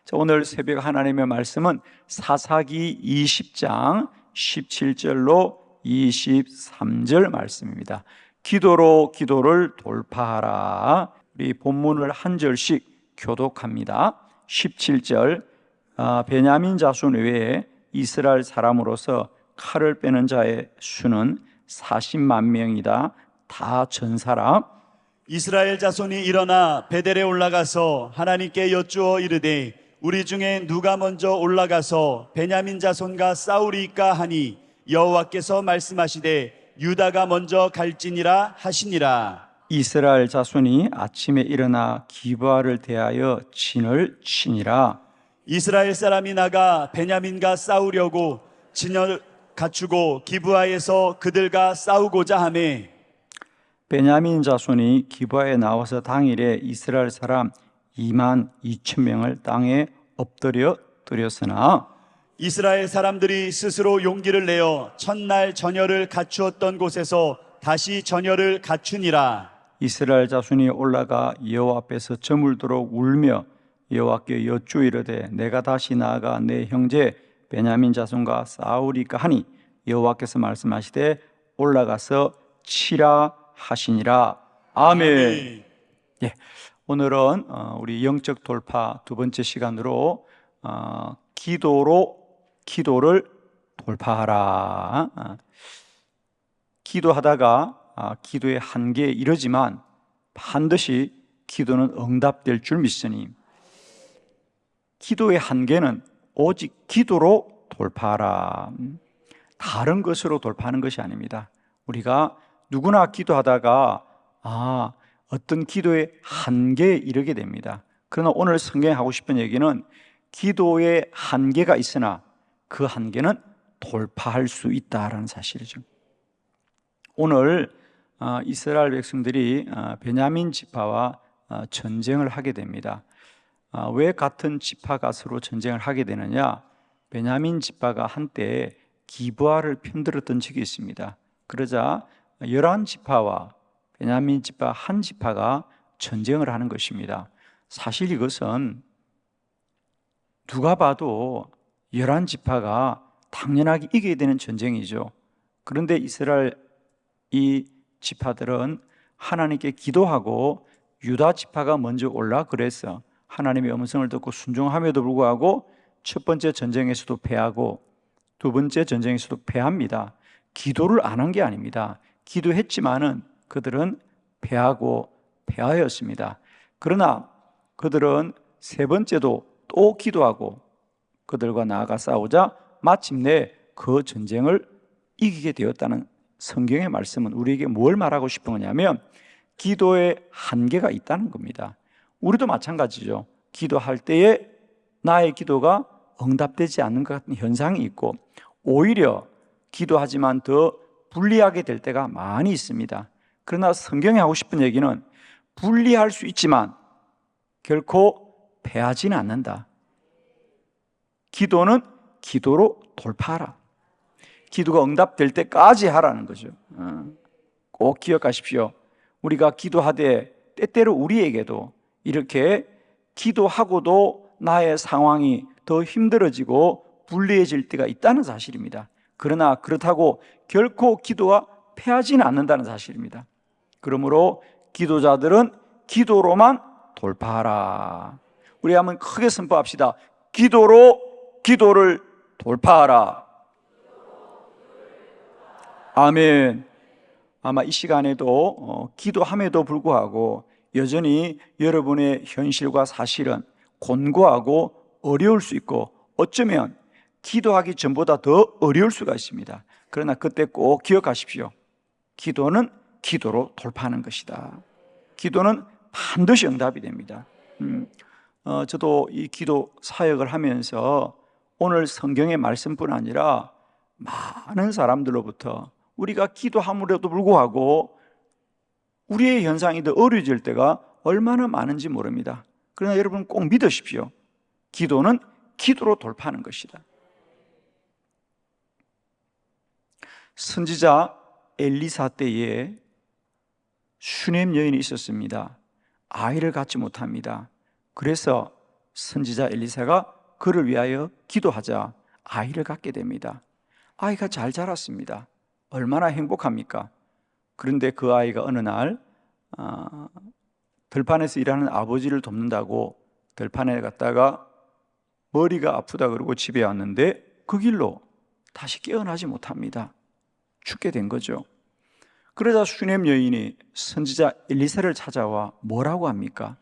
자, 오늘 새벽 하나님의 말씀은 사사기 20장 17절로 23절 말씀입니다. 기도로 기도를 돌파하라. 우리 본문을 한 절씩 교독합니다. 17절, 베냐민 자손 외에 이스라엘 사람으로서 칼을 빼는 자의 수는 40만 명이다. 다 전사라. 이스라엘 자손이 일어나 베델에 올라가서 하나님께 여쭈어 이르되 우리 중에 누가 먼저 올라가서 베냐민 자손과 싸우리까 하니 여호와께서 말씀하시되 유다가 먼저 갈지니라 하시니라. 이스라엘 자손이 아침에 일어나 기브아를 대하여 진을 치니라. 이스라엘 사람이 나가 베냐민과 싸우려고 진을 갖추고 기브아에서 그들과 싸우고자 하매 베냐민 자손이 기브아에 나와서 당일에 이스라엘 사람 2만 2천 명을 땅에 엎드려 드렸으나 이스라엘 사람들이 스스로 용기를 내어 첫날 전열을 갖추었던 곳에서 다시 전열을 갖추니라. 이스라엘 자손이 올라가 여호와 앞에서 저물도록 울며 여호와께 여쭈이르되 내가 다시 나아가 내 형제 베냐민 자손과 싸우리까 하니 여호와께서 말씀하시되 올라가서 치라 하시니라. 아멘. 예, 오늘은 우리 영적 돌파 두 번째 시간으로 기도를 돌파하라. 기도하다가 기도의 한계에 이르지만 반드시 기도는 응답될 줄 믿으니 기도의 한계는 오직 기도로 돌파하라. 다른 것으로 돌파하는 것이 아닙니다. 우리가 누구나 기도하다가 어떤 기도의 한계에 이르게 됩니다. 그러나 오늘 성경에 하고 싶은 얘기는 기도의 한계가 있으나 그 한계는 돌파할 수 있다라는 사실이죠. 오늘 이스라엘 백성들이 베냐민 지파와 전쟁을 하게 됩니다. 왜 같은 지파가 서로 전쟁을 하게 되느냐? 베냐민 지파가 한때 기브아를 편들었던 적이 있습니다. 그러자 11지파와 베냐민 지파 한 지파가 전쟁을 하는 것입니다. 사실 이것은 누가 봐도 11지파가 당연하게 이겨야 되는 전쟁이죠. 그런데 이스라엘 이 지파들은 하나님께 기도하고 유다 지파가 먼저 올라 그래서 하나님의 음성을 듣고 순종함에도 불구하고 첫 번째 전쟁에서도 패하고 두 번째 전쟁에서도 패합니다. 기도를 안 한 게 아닙니다. 기도했지만은 그들은 패하고 패하였습니다. 그러나 그들은 세 번째도 또 기도하고 그들과 나아가 싸우자 마침내 그 전쟁을 이기게 되었다는 성경의 말씀은 우리에게 뭘 말하고 싶은 거냐면 기도의 한계가 있다는 겁니다. 우리도 마찬가지죠. 기도할 때에 나의 기도가 응답되지 않는 것 같은 현상이 있고 오히려 기도하지만 더 불리하게 될 때가 많이 있습니다. 그러나 성경이 하고 싶은 얘기는 불리할 수 있지만 결코 패하지는 않는다. 기도는 기도로 돌파하라. 기도가 응답될 때까지 하라는 거죠. 꼭 기억하십시오. 우리가 기도하되 때때로 우리에게도 이렇게 기도하고도 나의 상황이 더 힘들어지고 불리해질 때가 있다는 사실입니다. 그러나 그렇다고 결코 기도가 패하지는 않는다는 사실입니다. 그러므로 기도자들은 기도로만 돌파하라. 우리 한번 크게 선포합시다. 기도로 기도를 돌파하라. 아멘. 아마 이 시간에도 기도함에도 불구하고 여전히 여러분의 현실과 사실은 곤고하고 어려울 수 있고 어쩌면 기도하기 전보다 더 어려울 수가 있습니다. 그러나 그때 꼭 기억하십시오. 기도는 기도로 돌파하는 것이다. 기도는 반드시 응답이 됩니다. 저도 이 기도 사역을 하면서 오늘 성경의 말씀뿐 아니라 많은 사람들로부터 우리가 기도함으로도 불구하고 우리의 현상이 더 어려워질 때가 얼마나 많은지 모릅니다. 그러나 여러분 꼭 믿으십시오. 기도는 기도로 돌파하는 것이다. 선지자 엘리사 때에 슈넴 여인이 있었습니다. 아이를 갖지 못합니다. 그래서 선지자 엘리사가 그를 위하여 기도하자 아이를 갖게 됩니다. 아이가 잘 자랐습니다. 얼마나 행복합니까? 그런데 그 아이가 어느 날 들판에서 일하는 아버지를 돕는다고 들판에 갔다가 머리가 아프다 그러고 집에 왔는데 그 길로 다시 깨어나지 못합니다. 죽게 된 거죠. 그러자 슈넴 여인이 선지자 엘리사를 찾아와 뭐라고 합니까?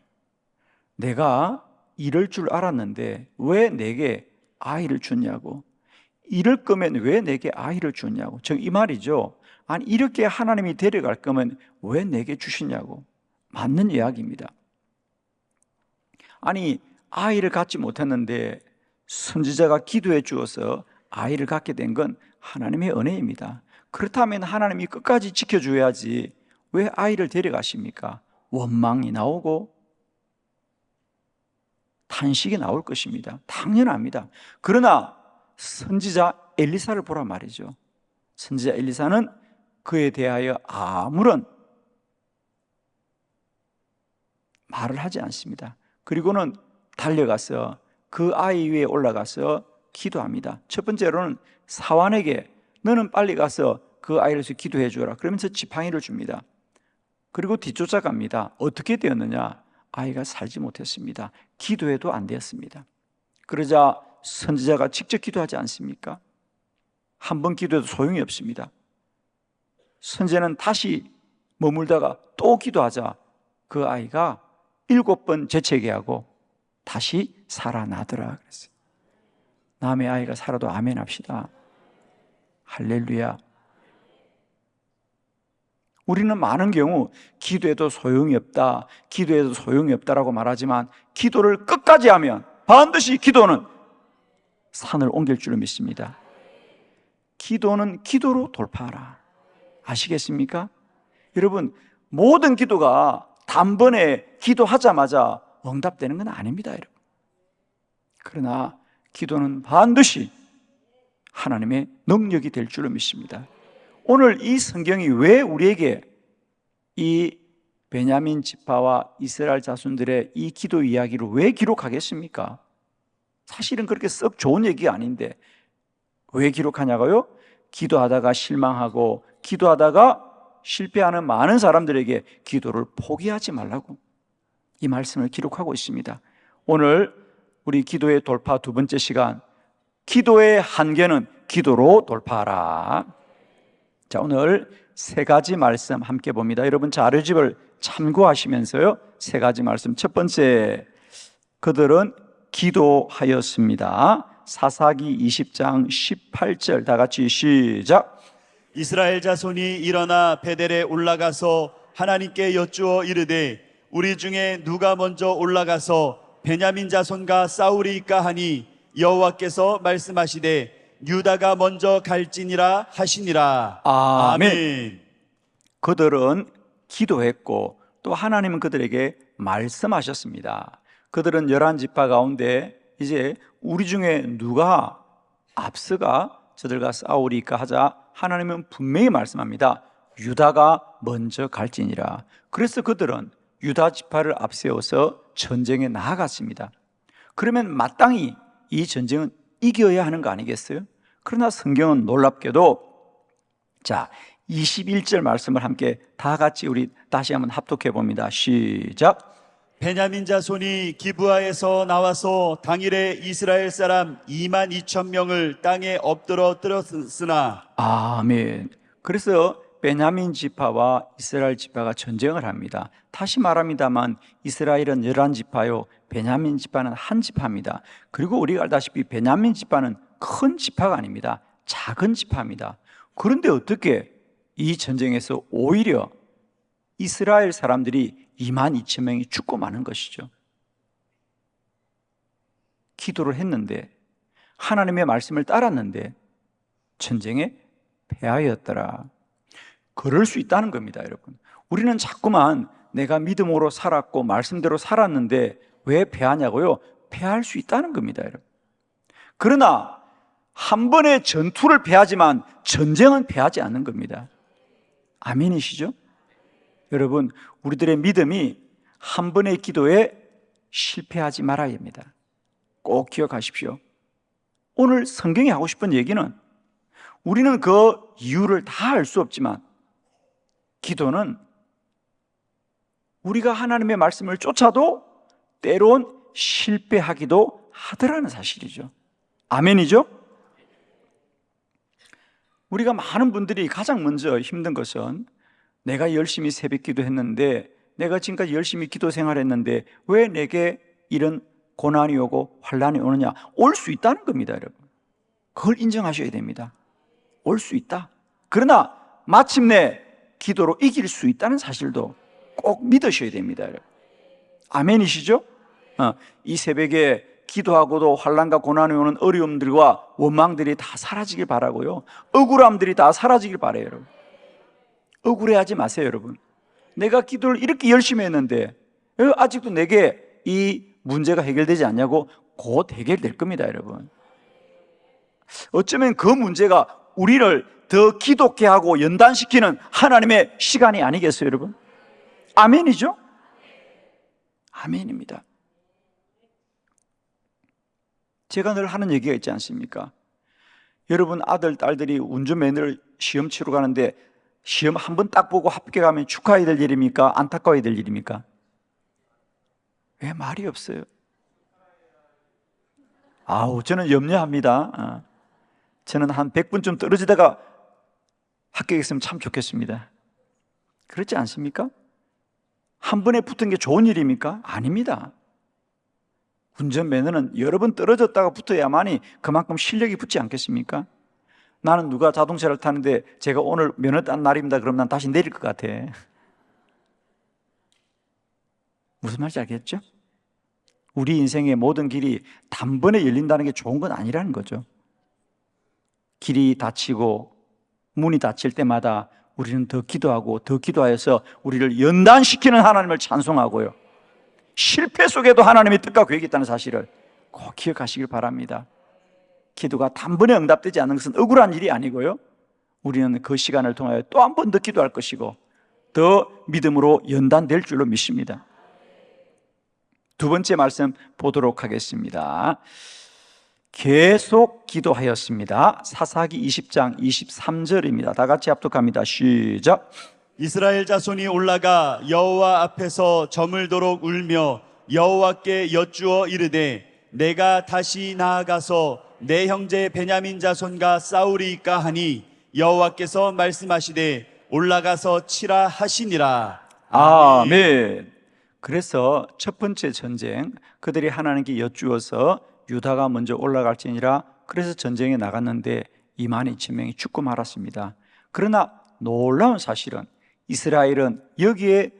내가 이럴 줄 알았는데 왜 내게 아이를 줬냐고. 이럴 거면 왜 내게 아이를 줬냐고. 즉 이 말이죠. 아니 이렇게 하나님이 데려갈 거면 왜 내게 주시냐고. 맞는 이야기입니다. 아니 아이를 갖지 못했는데 선지자가 기도해 주어서 아이를 갖게 된 건 하나님의 은혜입니다. 그렇다면 하나님이 끝까지 지켜줘야지 왜 아이를 데려가십니까? 원망이 나오고 탄식이 나올 것입니다. 당연합니다. 그러나 선지자 엘리사를 보라 말이죠. 선지자 엘리사는 그에 대하여 아무런 말을 하지 않습니다. 그리고는 달려가서 그 아이 위에 올라가서 기도합니다. 첫 번째로는 사환에게 너는 빨리 가서 그 아이를 위해서 기도해 주라. 그러면서 지팡이를 줍니다. 그리고 뒤쫓아갑니다. 어떻게 되었느냐? 아이가 살지 못했습니다. 기도해도 안 되었습니다. 그러자 선지자가 직접 기도하지 않습니까? 한 번 기도해도 소용이 없습니다. 선지자는 다시 머물다가 또 기도하자 그 아이가 7번 재채기 하고 다시 살아나더라 그랬어요. 남의 아이가 살아도 아멘 합시다. 할렐루야. 우리는 많은 경우 기도해도 소용이 없다, 기도해도 소용이 없다라고 말하지만 기도를 끝까지 하면 반드시 기도는 산을 옮길 줄을 믿습니다. 기도는 기도로 돌파하라. 아시겠습니까? 여러분, 모든 기도가 단번에 기도하자마자 응답되는 건 아닙니다, 여러분. 그러나 기도는 반드시 하나님의 능력이 될 줄을 믿습니다. 오늘 이 성경이 왜 우리에게 이 베냐민 지파와 이스라엘 자손들의 이 기도 이야기를 왜 기록하겠습니까? 사실은 그렇게 썩 좋은 얘기가 아닌데 왜 기록하냐고요? 기도하다가 실망하고 기도하다가 실패하는 많은 사람들에게 기도를 포기하지 말라고 이 말씀을 기록하고 있습니다. 오늘 우리 기도의 돌파 두 번째 시간, 기도의 한계는 기도로 돌파하라. 자, 오늘 세 가지 말씀 함께 봅니다. 여러분 자료집을 참고하시면서요, 세 가지 말씀. 첫 번째, 그들은 기도하였습니다. 사사기 20장 18절 다 같이 시작. 이스라엘 자손이 일어나 베델에 올라가서 하나님께 여쭈어 이르되 우리 중에 누가 먼저 올라가서 베냐민 자손과 싸우리이까 하니 여호와께서 말씀하시되 유다가 먼저 갈지니라 하시니라. 아멘. 그들은 기도했고 또 하나님은 그들에게 말씀하셨습니다. 그들은 11지파 가운데 이제 우리 중에 누가 앞서가 저들과 싸우리까 하자 하나님은 분명히 말씀합니다. 유다가 먼저 갈지니라. 그래서 그들은 유다 지파를 앞세워서 전쟁에 나아갔습니다. 그러면 마땅히 이 전쟁은 이겨야 하는 거 아니겠어요? 그러나 성경은 놀랍게도 자 21절 말씀을 함께 다 같이 우리 다시 한번 합독해 봅니다. 시작. 베냐민 자손이 기브아에서 나와서 당일에 이스라엘 사람 22,000명을 땅에 엎드러 뜨렸으나. 아멘. 그래서 베냐민 지파와 이스라엘 지파가 전쟁을 합니다. 다시 말합니다만 이스라엘은 11지파요 베냐민 지파는 한 지파입니다. 그리고 우리가 알다시피 베냐민 지파는 큰 지파가 아닙니다. 작은 지파입니다. 그런데 어떻게 이 전쟁에서 오히려 이스라엘 사람들이 22,000명이 죽고 마는 것이죠. 기도를 했는데 하나님의 말씀을 따랐는데 전쟁에 패하였더라. 그럴 수 있다는 겁니다, 여러분. 우리는 자꾸만 내가 믿음으로 살았고 말씀대로 살았는데 왜 패하냐고요? 패할 수 있다는 겁니다, 여러분. 그러나 한 번의 전투를 패하지만 전쟁은 패하지 않는 겁니다. 아멘이시죠? 여러분, 우리들의 믿음이 한 번의 기도에 실패하지 말아야 합니다. 꼭 기억하십시오. 오늘 성경이 하고 싶은 얘기는 우리는 그 이유를 다 알 수 없지만 기도는 우리가 하나님의 말씀을 쫓아도 때론 실패하기도 하더라는 사실이죠. 아멘이죠? 우리가 많은 분들이 가장 먼저 힘든 것은 내가 열심히 새벽 기도했는데, 내가 지금까지 열심히 기도 생활했는데 왜 내게 이런 고난이 오고 환난이 오느냐. 올 수 있다는 겁니다, 여러분. 그걸 인정하셔야 됩니다. 올 수 있다. 그러나 마침내 기도로 이길 수 있다는 사실도 꼭 믿으셔야 됩니다, 여러분. 아멘이시죠? 이 새벽에 기도하고도 환난과 고난이 오는 어려움들과 원망들이 다 사라지길 바라고요. 억울함들이 다 사라지길 바라요, 여러분. 억울해하지 마세요, 여러분. 내가 기도를 이렇게 열심히 했는데 왜 아직도 내게 이 문제가 해결되지 않냐고? 곧 해결될 겁니다, 여러분. 어쩌면 그 문제가 우리를 더 기독게 하고 연단시키는 하나님의 시간이 아니겠어요, 여러분? 아멘이죠? 아멘입니다. 제가 늘 하는 얘기가 있지 않습니까? 여러분 아들, 딸들이 운전면허를 시험 치러 가는데 시험 한 번 딱 보고 합격하면 축하해야 될 일입니까? 안타까워야 될 일입니까? 왜 말이 없어요? 저는 염려합니다. 저는 한 100분쯤 떨어지다가 합격했으면 참 좋겠습니다. 그렇지 않습니까? 한 번에 붙은 게 좋은 일입니까? 아닙니다. 운전면허는 여러 번 떨어졌다가 붙어야만이 그만큼 실력이 붙지 않겠습니까? 나는 누가 자동차를 타는데 제가 오늘 면허 딴 날입니다. 그럼 난 다시 내릴 것 같아. 무슨 말인지 알겠죠? 우리 인생의 모든 길이 단번에 열린다는 게 좋은 건 아니라는 거죠. 길이 닫히고 문이 닫힐 때마다 우리는 더 기도하고 더 기도하여서 우리를 연단시키는 하나님을 찬송하고요, 실패 속에도 하나님의 뜻과 계획이 있다는 사실을 꼭 기억하시길 바랍니다. 기도가 단번에 응답되지 않는 것은 억울한 일이 아니고요, 우리는 그 시간을 통하여 또 한 번 더 기도할 것이고 더 믿음으로 연단될 줄로 믿습니다. 두 번째 말씀 보도록 하겠습니다. 계속 기도하였습니다. 사사기 20장 23절입니다. 다 같이 합독합니다. 시작. 이스라엘 자손이 올라가 여호와 앞에서 저물도록 울며 여호와께 여쭈어 이르되 내가 다시 나아가서 내 형제 베냐민 자손과 싸우리이까 하니 여호와께서 말씀하시되 올라가서 치라 하시니라. 아멘. 그래서 첫 번째 전쟁, 그들이 하나님께 여쭈어서 유다가 먼저 올라갈지니라, 그래서 전쟁에 나갔는데 22,000명이 죽고 말았습니다. 그러나 놀라운 사실은 이스라엘은 여기에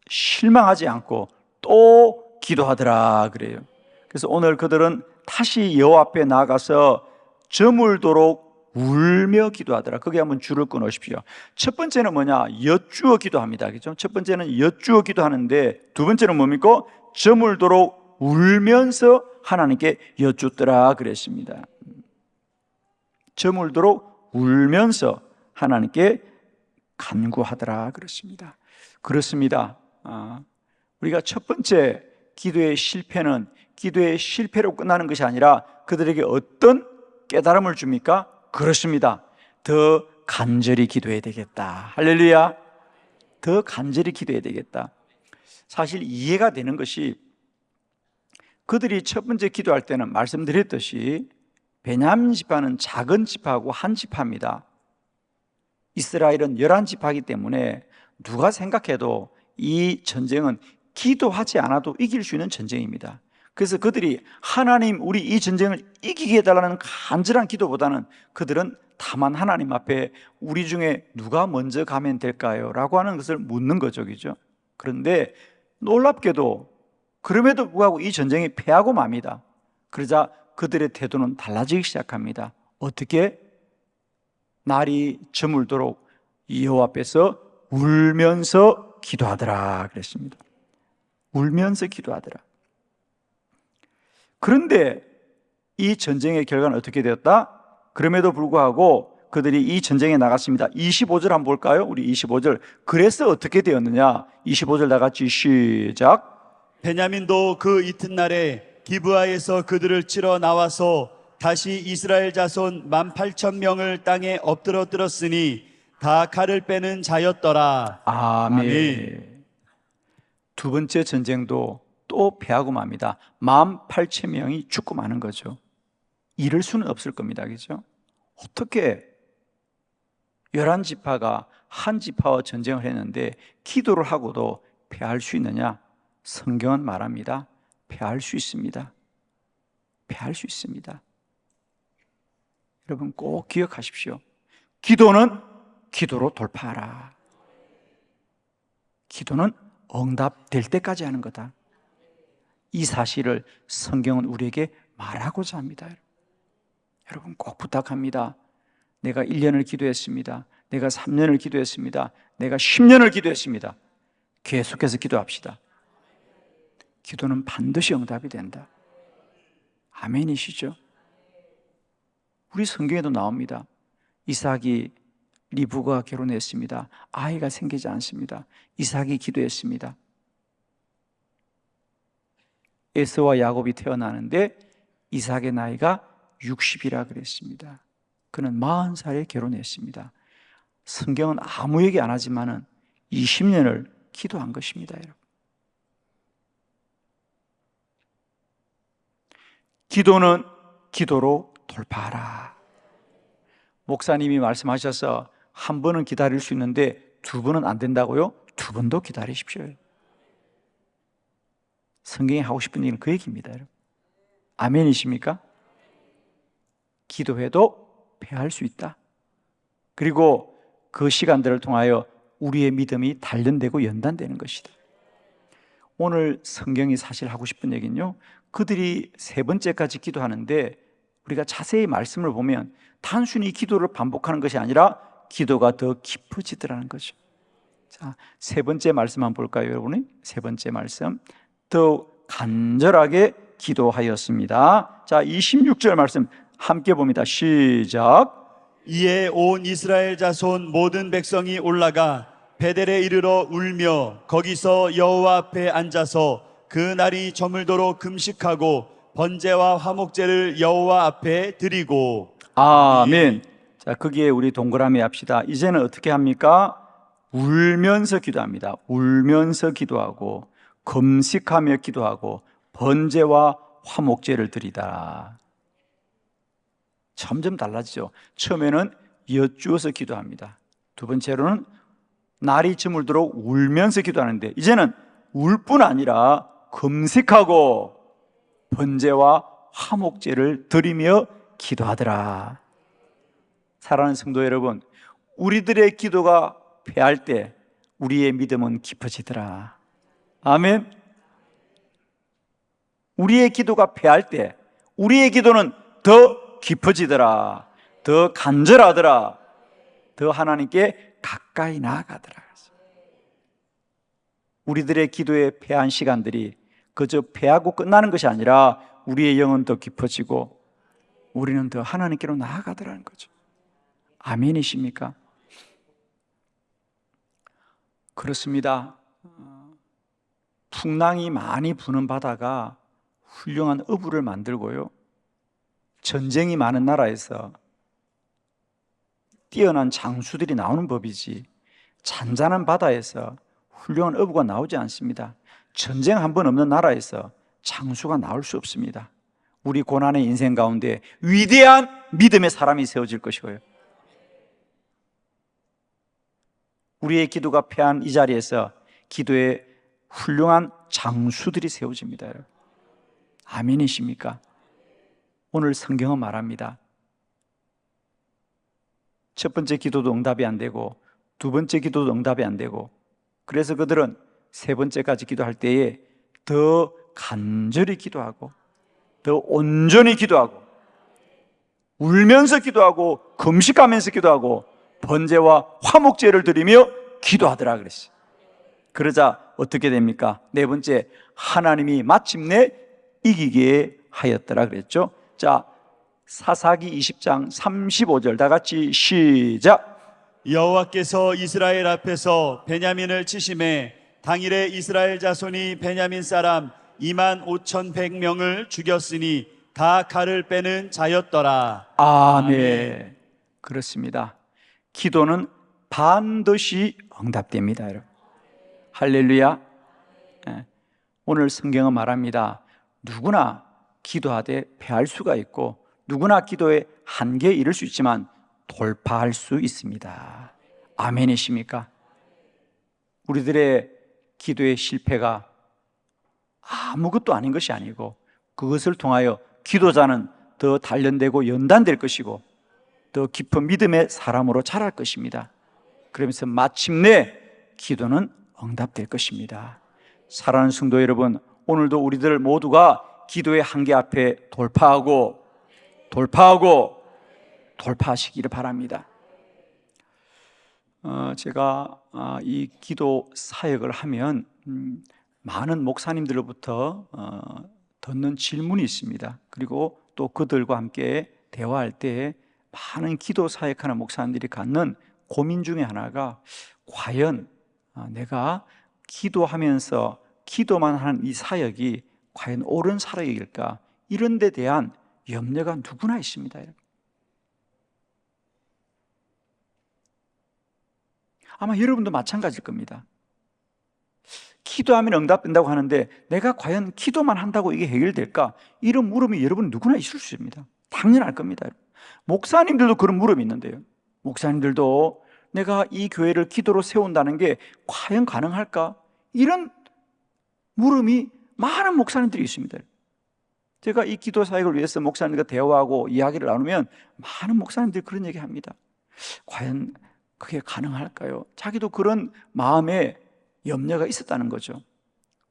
실망하지 않고 또 기도하더라 그래요. 그래서 오늘 그들은 다시 여호와 앞에 나가서 저물도록 울며 기도하더라. 거기 한번 줄을 끊으십시오. 첫 번째는 뭐냐? 여쭈어 기도합니다. 그죠? 첫 번째는 여쭈어 기도하는데, 두 번째는 뭡니까? 저물도록 울면서 하나님께 여쭈더라 그랬습니다. 저물도록 울면서 하나님께 간구하더라 그랬습니다. 그렇습니다. 우리가 첫 번째 기도의 실패는 기도의 실패로 끝나는 것이 아니라 그들에게 어떤 깨달음을 줍니까? 그렇습니다. 더 간절히 기도해야 되겠다. 할렐루야. 더 간절히 기도해야 되겠다. 사실 이해가 되는 것이, 그들이 첫 번째 기도할 때는 말씀드렸듯이 베냐민 지파는 작은 지파하고 한 지파입니다. 이스라엘은 11지파이기 때문에 누가 생각해도 이 전쟁은 기도하지 않아도 이길 수 있는 전쟁입니다. 그래서 그들이 하나님, 우리 이 전쟁을 이기게 해달라는 간절한 기도보다는 그들은 다만 하나님 앞에 우리 중에 누가 먼저 가면 될까요? 라고 하는 것을 묻는 거죠. 그죠? 그런데 놀랍게도 그럼에도 불구하고 이 전쟁이 패하고 맙니다. 그러자 그들의 태도는 달라지기 시작합니다. 어떻게? 날이 저물도록 여호와 앞에서 울면서 기도하더라 그랬습니다. 울면서 기도하더라. 그런데 이 전쟁의 결과는 어떻게 되었다? 그럼에도 불구하고 그들이 이 전쟁에 나갔습니다. 25절 한번 볼까요? 우리 25절. 그래서 어떻게 되었느냐? 25절 다 같이 시작. 베냐민도 그 이튿날에 기브아에서 그들을 치러 나와서 다시 이스라엘 자손 18,000명을 땅에 엎드러뜨렸으니 다 칼을 빼는 자였더라. 아멘. 두 번째 전쟁도 또 패하고 맙니다. 18,000명이 죽고 마는 거죠. 이럴 수는 없을 겁니다. 그죠? 어떻게 11지파가 한 지파와 전쟁을 했는데 기도를 하고도 패할 수 있느냐? 성경은 말합니다. 패할 수 있습니다. 패할 수 있습니다. 여러분 꼭 기억하십시오. 기도는 기도로 돌파하라. 기도는 응답될 때까지 하는 거다. 이 사실을 성경은 우리에게 말하고자 합니다. 여러분 꼭 부탁합니다. 내가 1년을 기도했습니다. 내가 3년을 기도했습니다. 내가 10년을 기도했습니다. 계속해서 기도합시다. 기도는 반드시 응답이 된다. 아멘이시죠? 우리 성경에도 나옵니다. 이삭이 리브가 결혼했습니다. 아이가 생기지 않습니다. 이삭이 기도했습니다. 에서와 야곱이 태어나는데 이삭의 나이가 60이라 그랬습니다. 그는 40살에 결혼했습니다. 성경은 아무 얘기 안 하지만은 20년을 기도한 것입니다, 여러분. 기도는 기도로 돌파하라. 목사님이 말씀하셔서 한 번은 기다릴 수 있는데 두 번은 안 된다고요? 두 번도 기다리십시오. 성경이 하고 싶은 얘기는 그 얘기입니다, 여러분. 아멘이십니까? 기도해도 패할 수 있다. 그리고 그 시간들을 통하여 우리의 믿음이 단련되고 연단되는 것이다. 오늘 성경이 사실 하고 싶은 얘기는요, 그들이 세 번째까지 기도하는데 우리가 자세히 말씀을 보면 단순히 기도를 반복하는 것이 아니라 기도가 더 깊어지더라는 거죠. 자, 세 번째 말씀 한번 볼까요, 여러분이? 세 번째 말씀. 더욱 간절하게 기도하였습니다. 자, 26절 말씀 함께 봅니다. 시작. 이에 온 이스라엘 자손 모든 백성이 올라가 베델에 이르러 울며 거기서 여호와 앞에 앉아서 그 날이 저물도록 금식하고 번제와 화목제를 여호와 앞에 드리고. 아멘. 자, 거기에 우리 동그라미 합시다. 이제는 어떻게 합니까? 울면서 기도합니다. 울면서 기도하고 금식하며 기도하고 번제와 화목제를 드리다. 점점 달라지죠. 처음에는 여쭈어서 기도합니다. 두 번째로는 날이 저물도록 울면서 기도하는데 이제는 울 뿐 아니라 금식하고 번제와 화목제를 드리며 기도하더라. 사랑하는 성도 여러분, 우리들의 기도가 패할 때 우리의 믿음은 깊어지더라. 아멘. 우리의 기도가 패할 때 우리의 기도는 더 깊어지더라. 더 간절하더라. 더 하나님께 가까이 나아가더라. 우리들의 기도에 패한 시간들이 그저 패하고 끝나는 것이 아니라 우리의 영은 더 깊어지고 우리는 더 하나님께로 나아가더라는 거죠. 아멘이십니까? 그렇습니다. 풍랑이 많이 부는 바다가 훌륭한 어부를 만들고요, 전쟁이 많은 나라에서 뛰어난 장수들이 나오는 법이지 잔잔한 바다에서 훌륭한 어부가 나오지 않습니다. 전쟁 한 번 없는 나라에서 장수가 나올 수 없습니다. 우리 고난의 인생 가운데 위대한 믿음의 사람이 세워질 것이고요, 우리의 기도가 패한 이 자리에서 기도의 훌륭한 장수들이 세워집니다. 여러분. 아멘이십니까? 오늘 성경은 말합니다. 첫 번째 기도도 응답이 안 되고 두 번째 기도도 응답이 안 되고, 그래서 그들은 세 번째까지 기도할 때에 더 간절히 기도하고 더 온전히 기도하고 울면서 기도하고 금식하면서 기도하고 번제와 화목제를 드리며 기도하더라 그랬어요. 그러자 어떻게 됩니까? 네 번째, 하나님이 마침내 이기게 하였더라 그랬죠. 자, 사사기 20장 35절 다 같이 시작. 여호와께서 이스라엘 앞에서 베냐민을 치심해 당일에 이스라엘 자손이 베냐민 사람 25,100명을 죽였으니 다 칼을 빼는 자였더라. 아멘. 그렇습니다. 기도는 반드시 응답됩니다, 여러분. 할렐루야. 예. 오늘 성경은 말합니다. 누구나 기도하되 패할 수가 있고 누구나 기도의 한계에 이를 수 있지만 돌파할 수 있습니다. 아멘이십니까? 우리들의 기도의 실패가 아무것도 아닌 것이 아니고 그것을 통하여 기도자는 더 단련되고 연단될 것이고 더 깊은 믿음의 사람으로 자랄 것입니다. 그러면서 마침내 기도는 응답될 것입니다. 사랑하는 성도 여러분, 오늘도 우리들 모두가 기도의 한계 앞에 돌파하시기를 바랍니다. 제가 이 기도 사역을 하면 많은 목사님들로부터 듣는 질문이 있습니다. 그리고 또 그들과 함께 대화할 때 많은 기도 사역하는 목사님들이 갖는 고민 중에 하나가 과연 내가 기도하면서 기도만 하는 이 사역이 과연 옳은 사역일까? 이런 데 대한 염려가 누구나 있습니다. 아마 여러분도 마찬가지일 겁니다. 기도하면 응답된다고 하는데 내가 과연 기도만 한다고 이게 해결될까? 이런 물음이 여러분 누구나 있을 수 있습니다. 당연할 겁니다. 목사님들도 그런 물음이 있는데요. 목사님들도 내가 이 교회를 기도로 세운다는 게 과연 가능할까? 이런 물음이 많은 목사님들이 있습니다. 제가 이 기도 사역을 위해서 목사님들과 대화하고 이야기를 나누면 많은 목사님들이 그런 얘기합니다. 과연 그게 가능할까요? 자기도 그런 마음에 염려가 있었다는 거죠.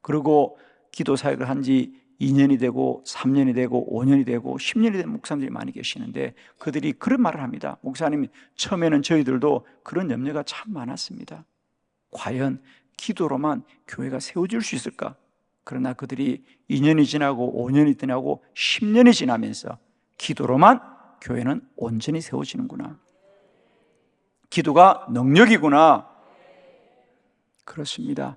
그리고 기도 사역을 한 지 2년이 되고 3년이 되고 5년이 되고 10년이 된 목사님들이 많이 계시는데 그들이 그런 말을 합니다. 목사님, 처음에는 저희들도 그런 염려가 참 많았습니다. 과연 기도로만 교회가 세워질 수 있을까? 그러나 그들이 2년이 지나고 5년이 지나고 10년이 지나면서 기도로만 교회는 온전히 세워지는구나. 기도가 능력이구나. 그렇습니다.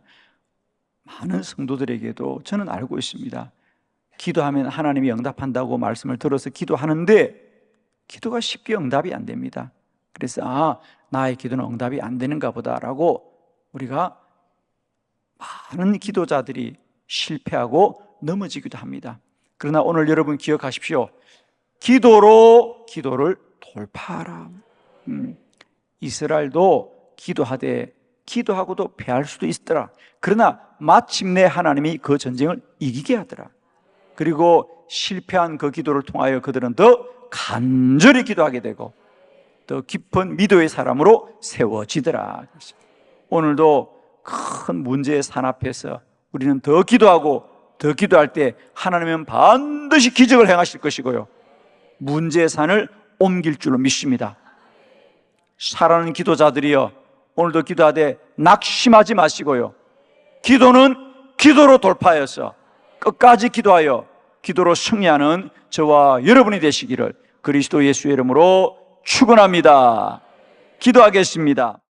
많은 성도들에게도 저는 알고 있습니다. 기도하면 하나님이 응답한다고 말씀을 들어서 기도하는데 기도가 쉽게 응답이 안 됩니다. 그래서 나의 기도는 응답이 안 되는가 보다라고 우리가 많은 기도자들이 실패하고 넘어지기도 합니다. 그러나 오늘 여러분 기억하십시오. 기도로 기도를 돌파하라. 이스라엘도 기도하고도 패할 수도 있더라. 그러나 마침내 하나님이 그 전쟁을 이기게 하더라. 그리고 실패한 그 기도를 통하여 그들은 더 간절히 기도하게 되고 더 깊은 미도의 사람으로 세워지더라. 오늘도 큰 문제의 산 앞에서 우리는 더 기도하고 더 기도할 때 하나님은 반드시 기적을 행하실 것이고요, 문제의 산을 옮길 줄로 믿습니다. 사랑하는 기도자들이여, 오늘도 기도하되 낙심하지 마시고요, 기도는 기도로 돌파해서 끝까지 기도하여 기도로 승리하는 저와 여러분이 되시기를 그리스도 예수의 이름으로 축원합니다. 기도하겠습니다.